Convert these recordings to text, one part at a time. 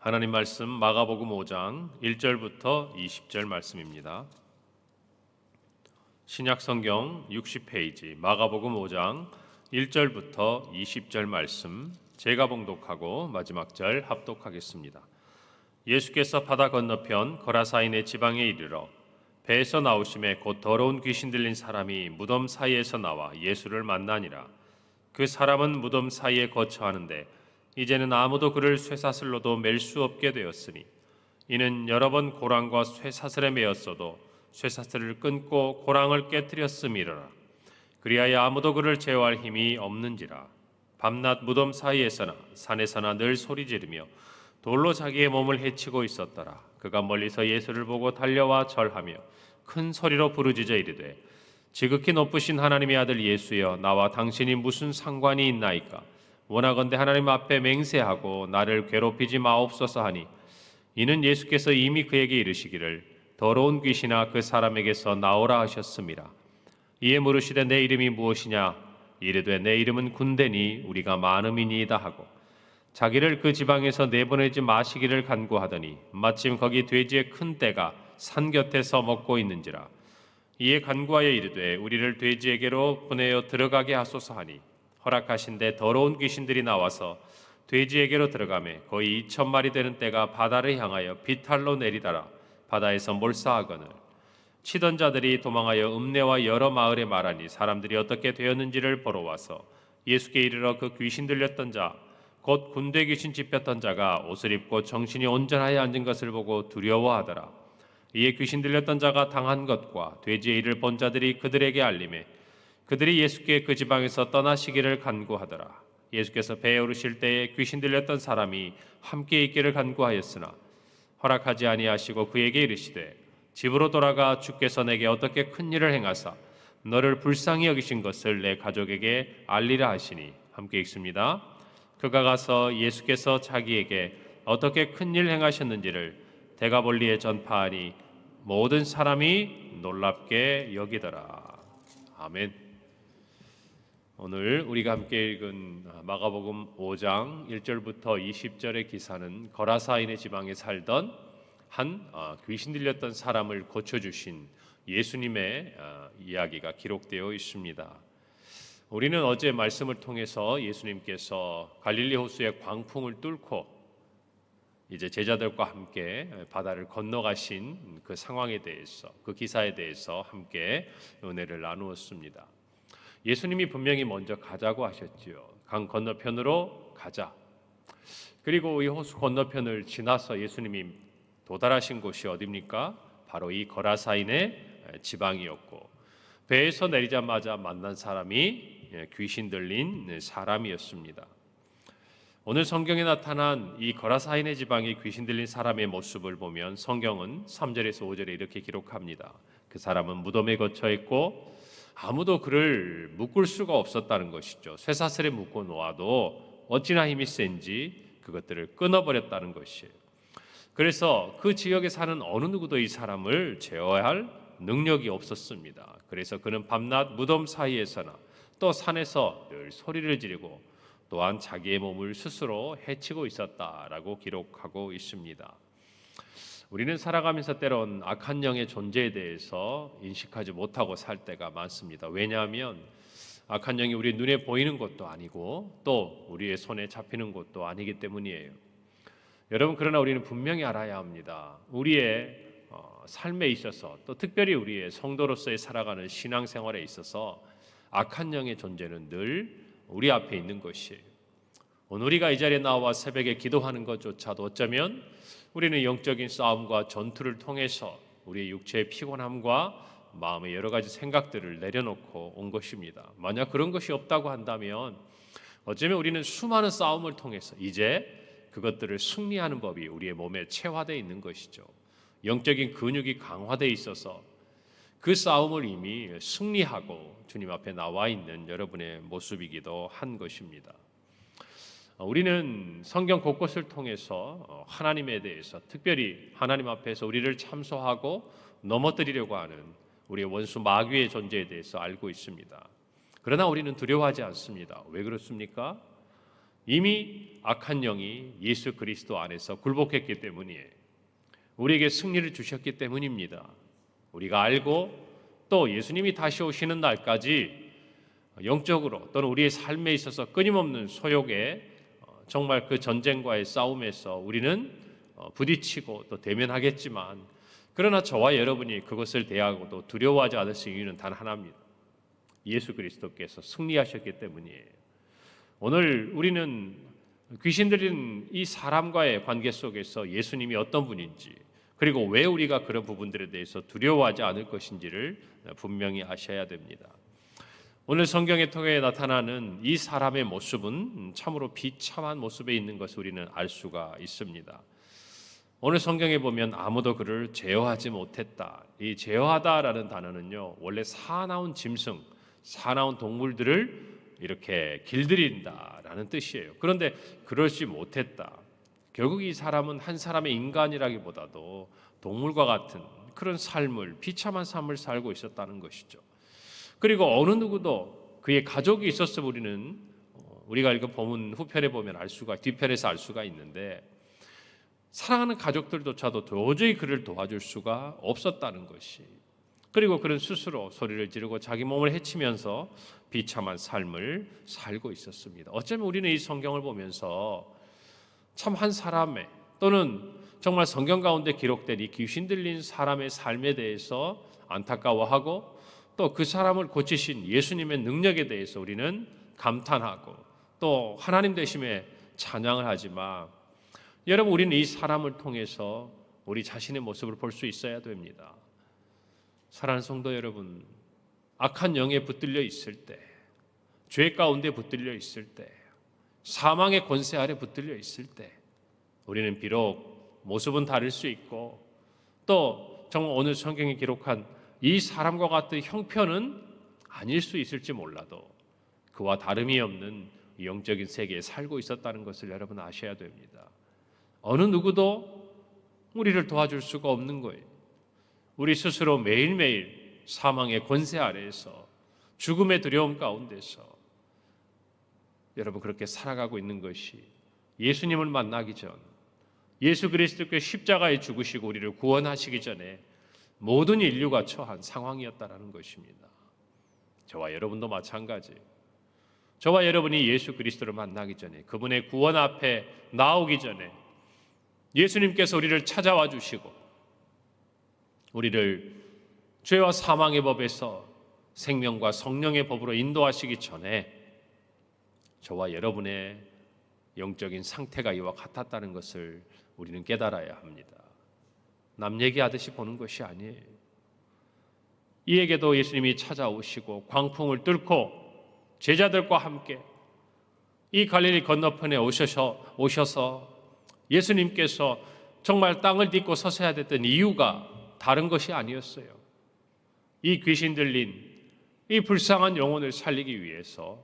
하나님 말씀 마가복음 5장 1절부터 20절 말씀입니다. 신약 성경 60페이지 마가복음 5장 1절부터 20절 말씀 제가 봉독하고 마지막 절 합독하겠습니다. 예수께서 바다 건너편 거라사인의 지방에 이르러 배에서 나오심에 곧 더러운 귀신 들린 사람이 무덤 사이에서 나와 예수를 만나니라. 그 사람은 무덤 사이에 거처하는데 이제는 아무도 그를 쇠사슬로도 맬 수 없게 되었으니 이는 여러 번 고랑과 쇠사슬에 매었어도 쇠사슬을 끊고 고랑을 깨뜨렸음이로라. 그리하여 아무도 그를 제어할 힘이 없는지라. 밤낮 무덤 사이에서나 산에서나 늘 소리 지르며 돌로 자기의 몸을 해치고 있었더라. 그가 멀리서 예수를 보고 달려와 절하며 큰 소리로 부르짖어 이르되 지극히 높으신 하나님의 아들 예수여, 나와 당신이 무슨 상관이 있나이까? 원하건대 하나님 앞에 맹세하고 나를 괴롭히지 마옵소서 하니, 이는 예수께서 이미 그에게 이르시기를 더러운 귀신아 그 사람에게서 나오라 하셨음이라. 이에 물으시되 내 이름이 무엇이냐? 이르되 내 이름은 군대니 우리가 많음이니이다 하고 자기를 그 지방에서 내보내지 마시기를 간구하더니 마침 거기 돼지의 큰 떼가 산 곁에서 먹고 있는지라. 이에 간구하여 이르되 우리를 돼지에게로 보내어 들어가게 하소서 하니 허락하신데 더러운 귀신들이 나와서 돼지에게로 들어가매 거의 2,000마리 되는 떼가 바다를 향하여 비탈로 내리다라 바다에서 몰사하거늘 치던 자들이 도망하여 읍내와 여러 마을에 말하니 사람들이 어떻게 되었는지를 보러 와서 예수께 이르러 그 귀신 들렸던 자 곧 군대 귀신 집혔던 자가 옷을 입고 정신이 온전하여 앉은 것을 보고 두려워하더라. 이에 귀신 들렸던 자가 당한 것과 돼지의 일을 본 자들이 그들에게 알림해 그들이 예수께 그 지방에서 떠나시기를 간구하더라. 예수께서 배에 오르실 때에 귀신 들렸던 사람이 함께 있기를 간구하였으나 허락하지 아니하시고 그에게 이르시되 집으로 돌아가 주께서 내게 어떻게 큰 일을 행하사 너를 불쌍히 여기신 것을 내 가족에게 알리라 하시니 함께 읽습니다. 그가 가서 예수께서 자기에게 어떻게 큰 일을 행하셨는지를 데가볼리에 전파하니 모든 사람이 놀랍게 여기더라. 아멘. 오늘 우리가 함께 읽은 마가복음 5장 1절부터 20절의 기사는 거라사인의 지방에 살던 한 귀신 들렸던 사람을 고쳐주신 예수님의 이야기가 기록되어 있습니다. 우리는 어제 말씀을 통해서 예수님께서 갈릴리 호수의 광풍을 뚫고 이제 제자들과 함께 바다를 건너가신 그 상황에 대해서, 그 기사에 대해서 함께 은혜를 나누었습니다. 예수님이 분명히 먼저 가자고 하셨지요. 강 건너편으로 가자. 그리고 이 호수 건너편을 지나서 예수님이 도달하신 곳이 어디입니까? 바로 이 거라사인의 지방이었고 배에서 내리자마자 만난 사람이 귀신 들린 사람이었습니다. 오늘 성경에 나타난 이 거라사인의 지방에 귀신 들린 사람의 모습을 보면 성경은 3절에서 5절에 이렇게 기록합니다. 그 사람은 무덤에 거쳐 있고 아무도 그를 묶을 수가 없었다는 것이죠. 쇠사슬에 묶어 놓아도 어찌나 힘이 센지 그것들을 끊어버렸다는 것이에요. 그래서 그 지역에 사는 어느 누구도 이 사람을 제어할 능력이 없었습니다. 그래서 그는 밤낮 무덤 사이에서나 또 산에서 늘 소리를 지르고 또한 자기의 몸을 스스로 해치고 있었다라고 기록하고 있습니다. 우리는 살아가면서 때론 악한 영의 존재에 대해서 인식하지 못하고 살 때가 많습니다. 왜냐하면 악한 영이 우리 눈에 보이는 것도 아니고 또 우리의 손에 잡히는 것도 아니기 때문이에요. 여러분, 그러나 우리는 분명히 알아야 합니다. 우리의 삶에 있어서 또 특별히 우리의 성도로서의 살아가는 신앙생활에 있어서 악한 영의 존재는 늘 우리 앞에 있는 것이에요. 오늘 우리가 이 자리에 나와 새벽에 기도하는 것조차도 어쩌면 우리는 영적인 싸움과 전투를 통해서 우리의 육체의 피곤함과 마음의 여러 가지 생각들을 내려놓고 온 것입니다. 만약 그런 것이 없다고 한다면 어쩌면 우리는 수많은 싸움을 통해서 이제 그것들을 승리하는 법이 우리의 몸에 체화되어 있는 것이죠. 영적인 근육이 강화되어 있어서 그 싸움을 이미 승리하고 주님 앞에 나와 있는 여러분의 모습이기도 한 것입니다. 우리는 성경 곳곳을 통해서 하나님에 대해서 특별히 하나님 앞에서 우리를 참소하고 넘어뜨리려고 하는 우리의 원수 마귀의 존재에 대해서 알고 있습니다. 그러나 우리는 두려워하지 않습니다. 왜 그렇습니까? 이미 악한 영이 예수 그리스도 안에서 굴복했기 때문이에요. 우리에게 승리를 주셨기 때문입니다. 우리가 알고 또 예수님이 다시 오시는 날까지 영적으로 또는 우리의 삶에 있어서 끊임없는 소욕에 정말 그 전쟁과의 싸움에서 우리는 부딪히고 또 대면하겠지만, 그러나 저와 여러분이 그것을 대하고도 두려워하지 않을 수 있는 이유는 단 하나입니다. 예수 그리스도께서 승리하셨기 때문이에요. 오늘 우리는 귀신 들린 이 사람과의 관계 속에서 예수님이 어떤 분인지, 그리고 왜 우리가 그런 부분들에 대해서 두려워하지 않을 것인지를 분명히 아셔야 됩니다. 오늘 성경에 통해 나타나는 이 사람의 모습은 참으로 비참한 모습에 있는 것을 우리는 알 수가 있습니다. 오늘 성경에 보면 아무도 그를 제어하지 못했다. 이 제어하다라는 단어는요, 원래 사나운 짐승, 사나운 동물들을 이렇게 길들인다라는 뜻이에요. 그런데 그러지 못했다. 결국 이 사람은 한 사람의 인간이라기보다도 동물과 같은 그런 삶을, 비참한 삶을 살고 있었다는 것이죠. 그리고 어느 누구도 그의 가족이 있었으면 우리가 읽은 본문 후편에 보면 뒤편에서 알 수가 있는데, 사랑하는 가족들조차도 도저히 그를 도와줄 수가 없었다는 것이, 그리고 그는 스스로 소리를 지르고 자기 몸을 해치면서 비참한 삶을 살고 있었습니다. 어쩌면 우리는 이 성경을 보면서 참 한 사람의, 또는 정말 성경 가운데 기록된 이 귀신 들린 사람의 삶에 대해서 안타까워하고, 또 그 사람을 고치신 예수님의 능력에 대해서 우리는 감탄하고 또 하나님 되심에 찬양을 하지만, 여러분, 우리는 이 사람을 통해서 우리 자신의 모습을 볼 수 있어야 됩니다. 사랑하는 성도 여러분, 악한 영에 붙들려 있을 때, 죄 가운데 붙들려 있을 때, 사망의 권세 아래 붙들려 있을 때, 우리는 비록 모습은 다를 수 있고, 또 정말 오늘 성경에 기록한 이 사람과 같은 형편은 아닐 수 있을지 몰라도 그와 다름이 없는 영적인 세계에 살고 있었다는 것을 여러분 아셔야 됩니다. 어느 누구도 우리를 도와줄 수가 없는 거예요. 우리 스스로 매일매일 사망의 권세 아래에서, 죽음의 두려움 가운데서 여러분 그렇게 살아가고 있는 것이, 예수님을 만나기 전, 예수 그리스도께 십자가에 죽으시고 우리를 구원하시기 전에 모든 인류가 처한 상황이었다라는 것입니다. 저와 여러분도 마찬가지예요. 저와 여러분이 예수 그리스도를 만나기 전에, 그분의 구원 앞에 나오기 전에 예수님께서 우리를 찾아와 주시고 우리를 죄와 사망의 법에서 생명과 성령의 법으로 인도하시기 전에 저와 여러분의 영적인 상태가 이와 같았다는 것을 우리는 깨달아야 합니다. 남 얘기하듯이 보는 것이 아니에요. 이에게도 예수님이 찾아오시고 광풍을 뚫고 제자들과 함께 이 갈릴리 건너편에 오셔서 예수님께서 정말 땅을 딛고 서셔야 됐던 이유가 다른 것이 아니었어요. 이 귀신 들린 이 불쌍한 영혼을 살리기 위해서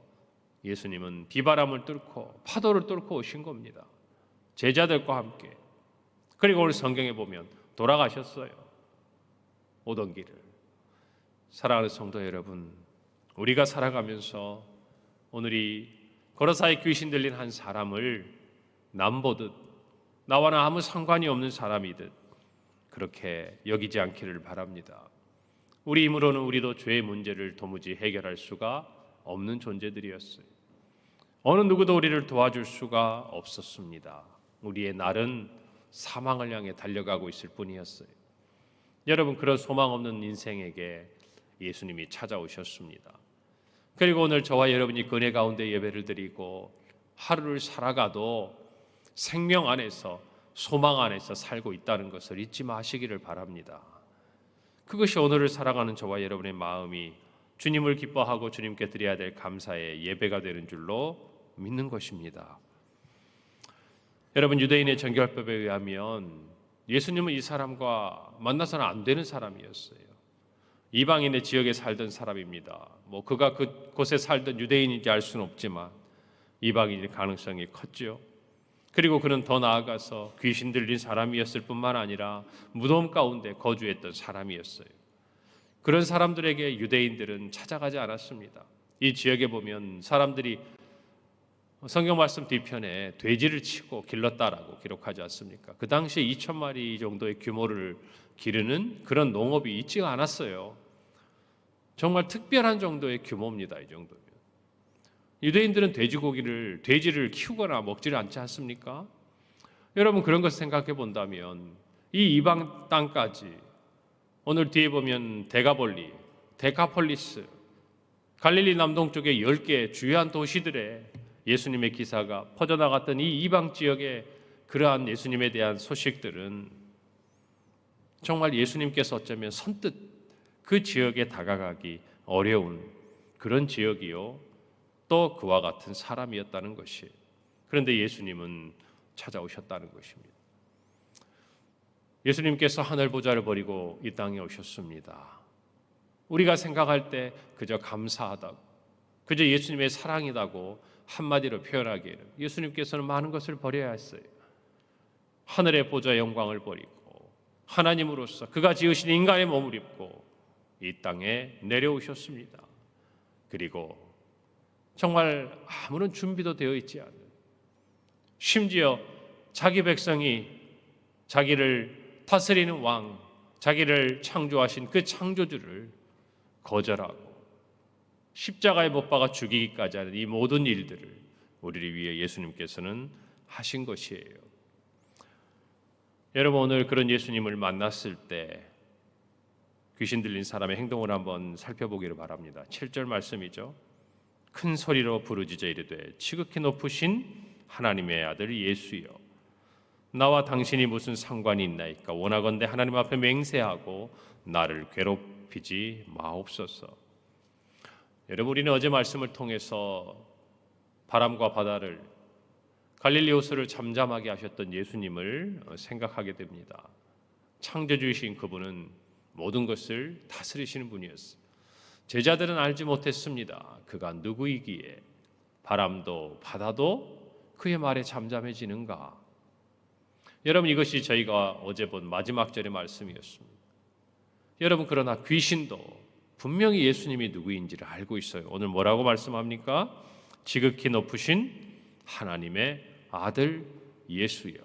예수님은 비바람을 뚫고 파도를 뚫고 오신 겁니다. 제자들과 함께. 그리고 오늘 성경에 보면 돌아가셨어요. 오던 길을. 사랑하는 성도 여러분, 우리가 살아가면서 오늘이 거라사의 귀신 들린 한 사람을 남보듯, 나와는 아무 상관이 없는 사람이듯 그렇게 여기지 않기를 바랍니다. 우리 힘으로는 우리도 죄의 문제를 도무지 해결할 수가 없는 존재들이었어요. 어느 누구도 우리를 도와줄 수가 없었습니다. 우리의 날은 사망을 향해 달려가고 있을 뿐이었어요. 여러분, 그런 소망 없는 인생에게 예수님이 찾아오셨습니다. 그리고 오늘 저와 여러분이 그 은혜 가운데 예배를 드리고 하루를 살아가도 생명 안에서, 소망 안에서 살고 있다는 것을 잊지 마시기를 바랍니다. 그것이 오늘을 살아가는 저와 여러분의 마음이 주님을 기뻐하고 주님께 드려야 될 감사의 예배가 되는 줄로 믿는 것입니다. 여러분, 유대인의 정결법에 의하면 예수님은 이 사람과 만나서는 안 되는 사람이었어요. 이방인의 지역에 살던 사람입니다. 그가 그곳에 살던 유대인인지 알 수는 없지만 이방인일 가능성이 컸죠. 그리고 그는 더 나아가서 귀신 들린 사람이었을 뿐만 아니라 무덤 가운데 거주했던 사람이었어요. 그런 사람들에게 유대인들은 찾아가지 않았습니다. 이 지역에 보면 사람들이 성경 말씀 뒤편에 돼지를 치고 길렀다라고 기록하지 않습니까? 그 당시에 2,000마리 정도의 규모를 기르는 그런 농업이 있지가 않았어요. 정말 특별한 정도의 규모입니다. 이 정도면. 유대인들은 돼지를 키우거나 먹지를 않지 않습니까? 여러분 그런 것을 생각해 본다면 이 이방 땅까지 오늘 뒤에 보면 데카폴리스, 갈릴리 남동쪽의 10개 주요한 도시들에 예수님의 기사가 퍼져나갔던 이 이방 지역의 그러한 예수님에 대한 소식들은 정말 예수님께서 어쩌면 선뜻 그 지역에 다가가기 어려운 그런 지역이요, 또 그와 같은 사람이었다는 것이. 그런데 예수님은 찾아오셨다는 것입니다. 예수님께서 하늘 보좌를 버리고 이 땅에 오셨습니다. 우리가 생각할 때 그저 감사하다고, 그저 예수님의 사랑이라고 한마디로 표현하기에는 예수님께서는 많은 것을 버려야 했어요. 하늘의 보좌의 영광을 버리고 하나님으로서 그가 지으신 인간의 몸을 입고 이 땅에 내려오셨습니다. 그리고 정말 아무런 준비도 되어 있지 않은, 심지어 자기 백성이 자기를 다스리는 왕, 자기를 창조하신 그 창조주를 거절하고 십자가에 못 박아 죽이기까지 하는 이 모든 일들을 우리를 위해 예수님께서는 하신 것이에요. 여러분 오늘 그런 예수님을 만났을 때 귀신 들린 사람의 행동을 한번 살펴보기를 바랍니다. 7절 말씀이죠. 큰 소리로 부르짖어 이르되 지극히 높으신 하나님의 아들 예수여, 나와 당신이 무슨 상관이 있나이까? 원하건대 하나님 앞에 맹세하고 나를 괴롭히지 마옵소서. 여러분 우리는 어제 말씀을 통해서 바람과 바다를, 갈릴리 호수를 잠잠하게 하셨던 예수님을 생각하게 됩니다. 창조주이신 그분은 모든 것을 다스리시는 분이었어요. 제자들은 알지 못했습니다. 그가 누구이기에 바람도 바다도 그의 말에 잠잠해지는가. 여러분 이것이 저희가 어제 본 마지막 절의 말씀이었습니다. 여러분 그러나 귀신도 분명히 예수님이 누구인지를 알고 있어요. 오늘 뭐라고 말씀합니까? 지극히 높으신 하나님의 아들 예수여.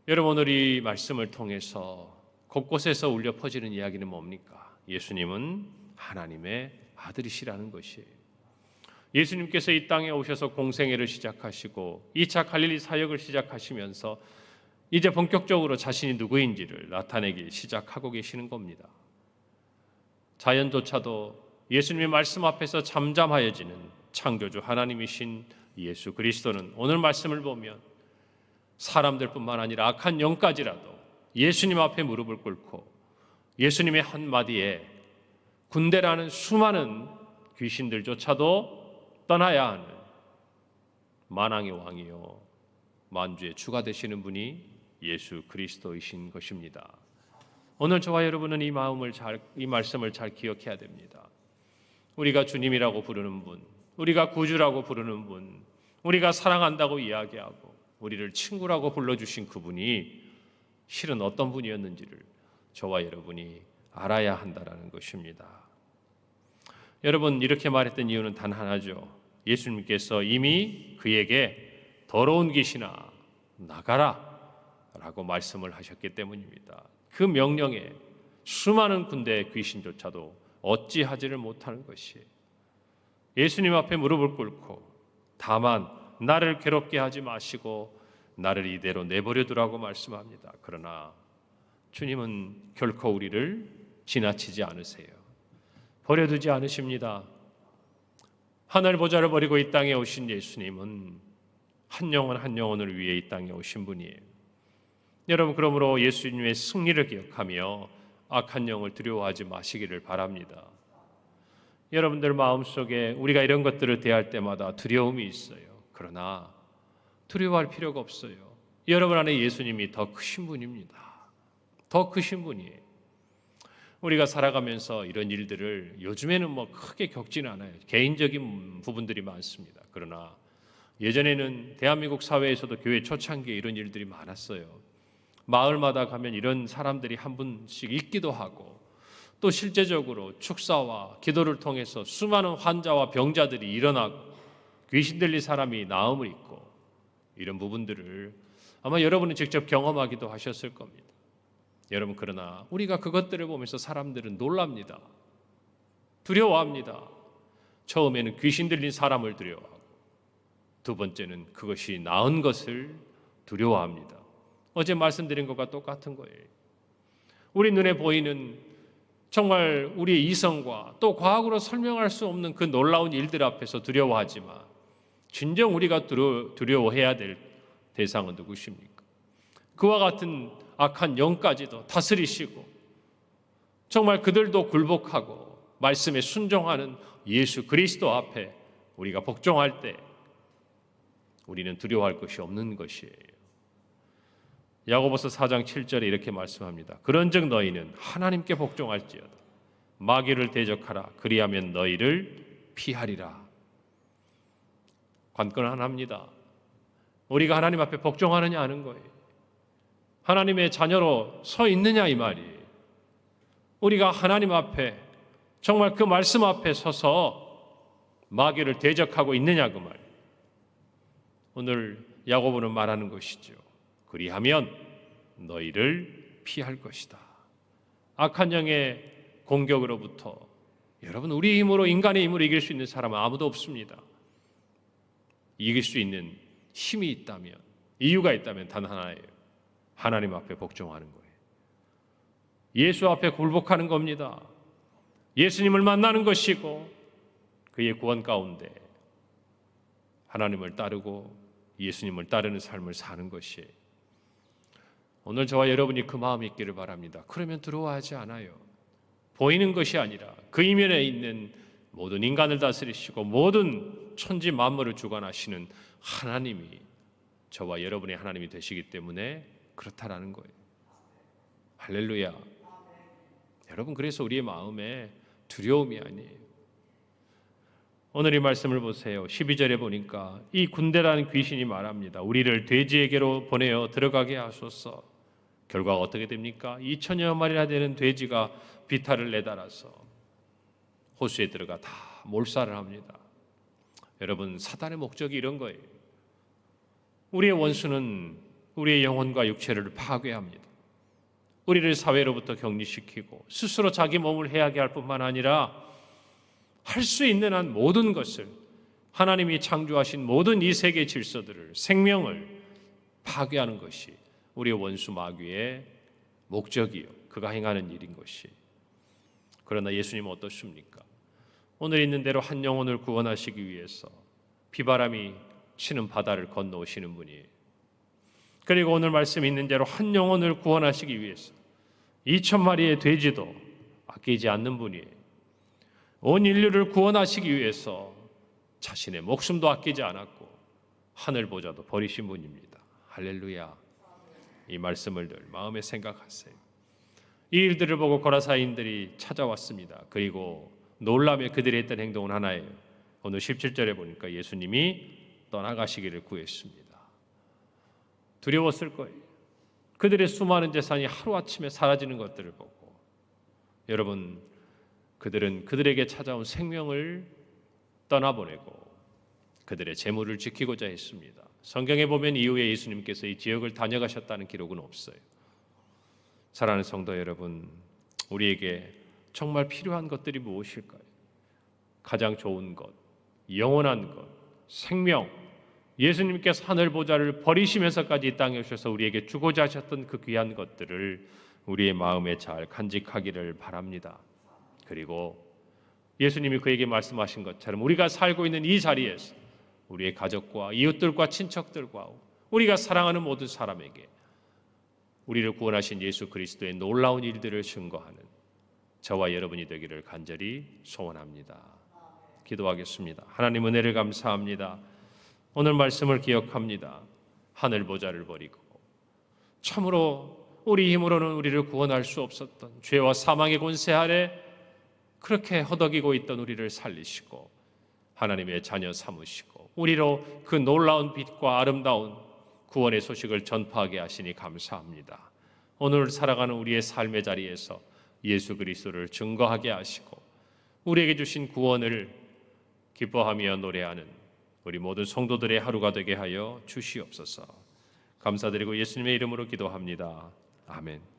여러분 오늘 이 말씀을 통해서 곳곳에서 울려 퍼지는 이야기는 뭡니까? 예수님은 하나님의 아들이시라는 것이에요. 예수님께서 이 땅에 오셔서 공생애를 시작하시고 2차 갈릴리 사역을 시작하시면서 이제 본격적으로 자신이 누구인지를 나타내기 시작하고 계시는 겁니다. 자연조차도 예수님의 말씀 앞에서 잠잠하여지는 창조주 하나님이신 예수 그리스도는 오늘 말씀을 보면 사람들뿐만 아니라 악한 영까지라도 예수님 앞에 무릎을 꿇고 예수님의 한마디에 군대라는 수많은 귀신들조차도 떠나야 하는 만왕의 왕이요 만주의 주가 되시는 분이 예수 그리스도이신 것입니다. 오늘 저와 여러분은 이 말씀을 잘 기억해야 됩니다. 우리가 주님이라고 부르는 분, 우리가 구주라고 부르는 분, 우리가 사랑한다고 이야기하고 우리를 친구라고 불러주신 그분이 실은 어떤 분이었는지를 저와 여러분이 알아야 한다는 것입니다. 여러분 이렇게 말했던 이유는 단 하나죠. 예수님께서 이미 그에게 더러운 귀신아 나가라 라고 말씀을 하셨기 때문입니다. 그 명령에 수많은 군대의 귀신조차도 어찌하지를 못하는 것이, 예수님 앞에 무릎을 꿇고 다만 나를 괴롭게 하지 마시고 나를 이대로 내버려 두라고 말씀합니다. 그러나 주님은 결코 우리를 지나치지 않으세요. 버려두지 않으십니다. 하늘 보좌를 버리고 이 땅에 오신 예수님은 한 영혼 한 영혼을 위해 이 땅에 오신 분이에요. 여러분 그러므로 예수님의 승리를 기억하며 악한 영을 두려워하지 마시기를 바랍니다. 여러분들 마음속에 우리가 이런 것들을 대할 때마다 두려움이 있어요. 그러나 두려워할 필요가 없어요. 여러분 안에 예수님이 더 크신 분입니다. 더 크신 분이에요. 우리가 살아가면서 이런 일들을 요즘에는 뭐 크게 겪지는 않아요. 개인적인 부분들이 많습니다. 그러나 예전에는 대한민국 사회에서도 교회 초창기에 이런 일들이 많았어요. 마을마다 가면 이런 사람들이 한 분씩 있기도 하고 또 실제적으로 축사와 기도를 통해서 수많은 환자와 병자들이 일어나고 귀신 들린 사람이 나음을 입고 이런 부분들을 아마 여러분은 직접 경험하기도 하셨을 겁니다. 여러분, 그러나 우리가 그것들을 보면서 사람들은 놀랍니다. 두려워합니다. 처음에는 귀신 들린 사람을 두려워하고, 두 번째는 그것이 나은 것을 두려워합니다. 어제 말씀드린 것과 똑같은 거예요. 우리 눈에 보이는 정말 우리의 이성과 또 과학으로 설명할 수 없는 그 놀라운 일들 앞에서 두려워하지만, 진정 우리가 두려워해야 될 대상은 누구십니까? 그와 같은 악한 영까지도 다스리시고 정말 그들도 굴복하고 말씀에 순종하는 예수 그리스도 앞에 우리가 복종할 때 우리는 두려워할 것이 없는 것이에요. 야고보서 4장 7절에 이렇게 말씀합니다. 그런즉 너희는 하나님께 복종할지어다. 마귀를 대적하라. 그리하면 너희를 피하리라. 관건은 하나입니다. 우리가 하나님 앞에 복종하느냐 하는 거예요. 하나님의 자녀로 서 있느냐 이 말이에요. 우리가 하나님 앞에 정말 그 말씀 앞에 서서 마귀를 대적하고 있느냐 그 말. 오늘 야고보는 말하는 것이죠. 그리하면 너희를 피할 것이다. 악한 영의 공격으로부터 여러분, 우리 힘으로, 인간의 힘으로 이길 수 있는 사람은 아무도 없습니다. 이길 수 있는 힘이 있다면, 이유가 있다면 단 하나예요. 하나님 앞에 복종하는 거예요. 예수 앞에 굴복하는 겁니다. 예수님을 만나는 것이고 그의 구원 가운데 하나님을 따르고 예수님을 따르는 삶을 사는 것이에요. 오늘 저와 여러분이 그 마음이 있기를 바랍니다. 그러면 두려워하지 않아요. 보이는 것이 아니라 그 이면에 있는 모든 인간을 다스리시고 모든 천지 만물을 주관하시는 하나님이 저와 여러분의 하나님이 되시기 때문에 그렇다라는 거예요. 할렐루야. 여러분, 그래서 우리의 마음에 두려움이 아니에요. 오늘 이 말씀을 보세요. 12절에 보니까 이 군대라는 귀신이 말합니다. 우리를 돼지에게로 보내어 들어가게 하소서. 결과가 어떻게 됩니까? 2천여 마리나 되는 돼지가 비탈을 내달아서 호수에 들어가 다 몰살을 합니다. 여러분, 사단의 목적이 이런 거예요. 우리의 원수는 우리의 영혼과 육체를 파괴합니다. 우리를 사회로부터 격리시키고 스스로 자기 몸을 해하게 할 뿐만 아니라 할 수 있는 한 모든 것을, 하나님이 창조하신 모든 이 세계 질서들을, 생명을 파괴하는 것이 우리의 원수 마귀의 목적이요, 그가 행하는 일인 것이. 그러나 예수님은 어떻습니까? 오늘 있는 대로 한 영혼을 구원하시기 위해서 비바람이 치는 바다를 건너오시는 분이에요. 그리고 오늘 말씀 있는 대로 한 영혼을 구원하시기 위해서 2,000마리의 돼지도 아끼지 않는 분이에요. 온 인류를 구원하시기 위해서 자신의 목숨도 아끼지 않았고 하늘 보좌도 버리신 분입니다. 할렐루야. 이 말씀을 늘 마음에 생각하세요. 이 일들을 보고 거라사인들이 찾아왔습니다. 그리고 놀라며 그들이 했던 행동은 하나예요. 오늘 17절에 보니까 예수님이 떠나가시기를 구했습니다. 두려웠을 거예요. 그들의 수많은 재산이 하루아침에 사라지는 것들을 보고, 여러분, 그들은 그들에게 찾아온 생명을 떠나보내고 그들의 재물을 지키고자 했습니다. 성경에 보면 이후에 예수님께서 이 지역을 다녀가셨다는 기록은 없어요. 사랑하는 성도 여러분, 우리에게 정말 필요한 것들이 무엇일까요? 가장 좋은 것, 영원한 것, 생명, 예수님께서 하늘 보좌를 버리시면서까지 이 땅에 오셔서 우리에게 주고자 하셨던 그 귀한 것들을 우리의 마음에 잘 간직하기를 바랍니다. 그리고 예수님이 그에게 말씀하신 것처럼 우리가 살고 있는 이 자리에서 우리의 가족과 이웃들과 친척들과 우리가 사랑하는 모든 사람에게 우리를 구원하신 예수 그리스도의 놀라운 일들을 증거하는 저와 여러분이 되기를 간절히 소원합니다. 기도하겠습니다. 하나님, 은혜를 감사합니다. 오늘 말씀을 기억합니다. 하늘 보좌를 버리고 참으로 우리 힘으로는 우리를 구원할 수 없었던 죄와 사망의 권세 아래 그렇게 허덕이고 있던 우리를 살리시고 하나님의 자녀 삼으시고 우리로 그 놀라운 빛과 아름다운 구원의 소식을 전파하게 하시니 감사합니다. 오늘 살아가는 우리의 삶의 자리에서 예수 그리스도를 증거하게 하시고 우리에게 주신 구원을 기뻐하며 노래하는 우리 모든 성도들의 하루가 되게 하여 주시옵소서. 감사드리고 예수님의 이름으로 기도합니다. 아멘.